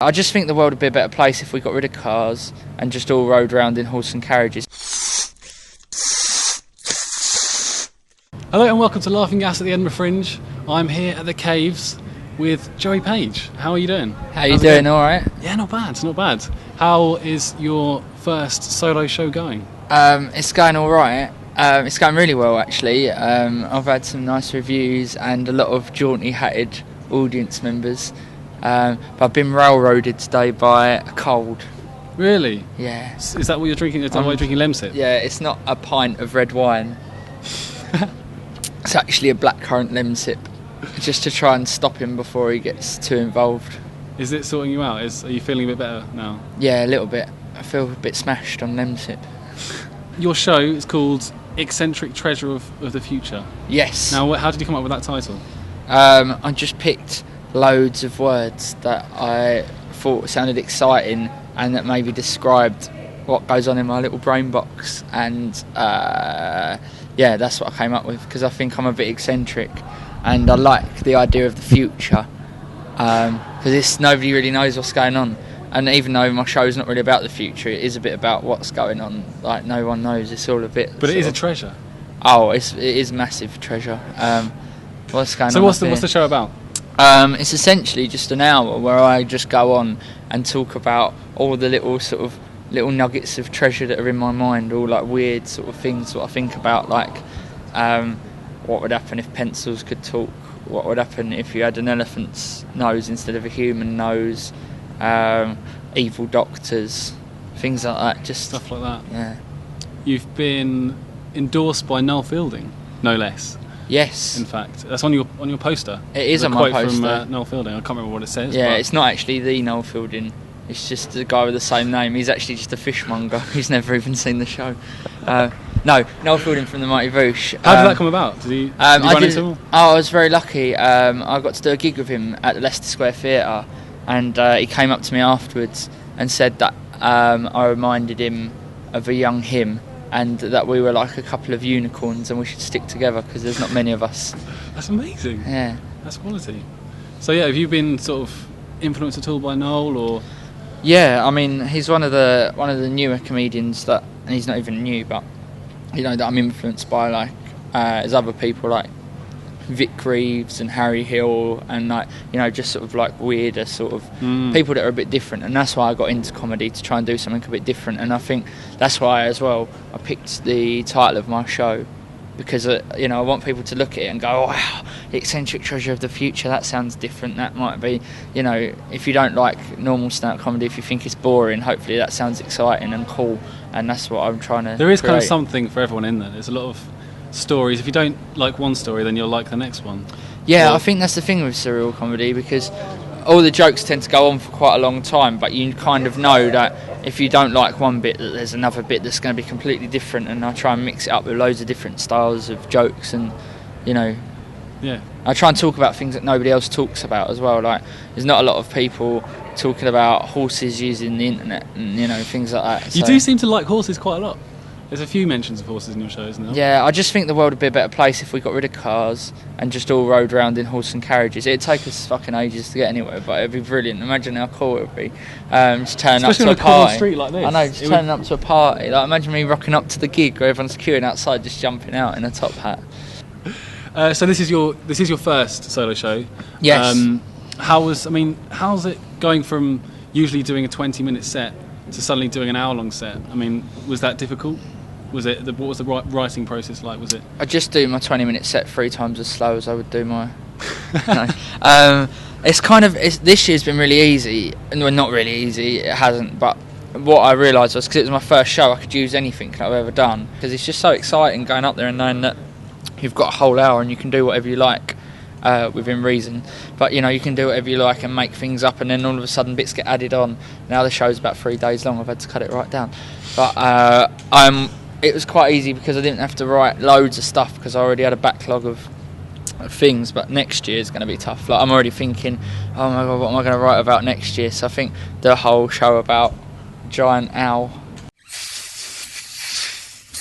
I just think the world would be a better place if we got rid of cars and just all rode around in horse and carriages. Hello and welcome to Laughing Gas at the Edinburgh Fringe. I'm here at the Caves with Joey Page. How are you doing? How you doing? All right? Yeah, not bad, not bad. How is your first solo show going? It's going all right. It's going really well, actually. I've had some nice reviews and a lot of jaunty-hatted audience members. But I've been railroaded today by a cold. Really? Yeah. Is that what you're drinking? Is that why you're drinking Lemsip? Yeah, it's not a pint of red wine. It's actually a blackcurrant Lemsip, just to try and stop him before he gets too involved. Is it sorting you out? Are you feeling a bit better now? Yeah, a little bit. I feel a bit smashed on Lemsip. Your show is called Eccentric Treasure of the Future. Yes. Now, how did you come up with that title? I just picked loads of words that I thought sounded exciting and that maybe described what goes on in my little brain box, and yeah, that's what I came up with, because I think I'm a bit eccentric and I like the idea of the future, because nobody really knows what's going on, and even though my show's not really about the future, it is a bit about what's going on. Like, no one knows. It's all a bit, but it is a treasure. Oh, it is massive treasure. What's going on? So what's the show about? It's essentially just an hour where I just go on and talk about all the little nuggets of treasure that are in my mind, all like weird sort of things that I think about, like what would happen if pencils could talk, what would happen if you had an elephant's nose instead of a human nose, evil doctors, things like that, just stuff like that. Yeah. You've been endorsed by Noel Fielding, no less. Yes. In fact, that's on your poster. It is on my poster. From Noel Fielding. I can't remember what it says. Yeah, but it's not actually the Noel Fielding. It's just the guy with the same name. He's actually just a fishmonger. He's never even seen the show. No, Noel Fielding from the Mighty Boosh. How did that come about? Did you run into him? Oh, I was very lucky. I got to do a gig with him at the Leicester Square Theatre, and he came up to me afterwards and said that I reminded him of a young him, and that we were like a couple of unicorns and we should stick together because there's not many of us. That's amazing. Yeah. That's quality. So yeah, have you been sort of influenced at all by Noel, or? Yeah, I mean, he's one of the newer comedians that, and he's not even new, but you know, that I'm influenced by. Like, there's other people like Vic Reeves and Harry Hill, and like, you know, just sort of like weirder sort of people that are a bit different, and that's why I got into comedy, to try and do something a bit different. And I think that's why as well I picked the title of my show, because you know, I want people to look at it and go, oh, wow, the Eccentric Treasure of the Future, that sounds different. That might be, you know, if you don't like normal stand-up comedy, if you think it's boring, hopefully that sounds exciting and cool, and that's what I'm trying to There is create. kind of something for everyone in there. There's a lot of stories. If you don't like one story, then you'll like the next one. Yeah, I think that's the thing with surreal comedy, because all the jokes tend to go on for quite a long time, but you kind of know that if you don't like one bit, that there's another bit that's going to be completely different, and I try and mix it up with loads of different styles of jokes, and you know, yeah, I try and talk about things that nobody else talks about as well. Like, there's not a lot of people talking about horses using the internet and, you know, things like that. You do seem to like horses quite a lot. There's a few mentions of horses in your show, isn't there? Yeah, I just think the world would be a better place if we got rid of cars and just all rode around in horse and carriages. It'd take us fucking ages to get anywhere, but it'd be brilliant. Imagine how cool it would be. Just turning up to a party. Street like this. I know, just turning up to a party. Like, imagine me rocking up to the gig where everyone's queuing outside, just jumping out in a top hat. So this is your first solo show. Yes. How's it going from usually doing a 20-minute set to suddenly doing an hour-long set? I mean, was that difficult? What was the writing process like? Was it? I just do my 20-minute set 3 times as slow as I would do my. No. This year's been really easy, and well, not really easy. It hasn't, but what I realised was, because it was my first show, I could use anything that I've ever done, because it's just so exciting going up there and knowing that you've got a whole hour and you can do whatever you like. Within reason, but you know, you can do whatever you like and make things up, and then all of a sudden bits get added on. Now the show's about 3 days long. I've had to cut it right down, but it was quite easy because I didn't have to write loads of stuff, because I already had a backlog of things. But next year is going to be tough. Like, I'm already thinking, oh my god, what am I going to write about next year? So I think the whole show about giant owl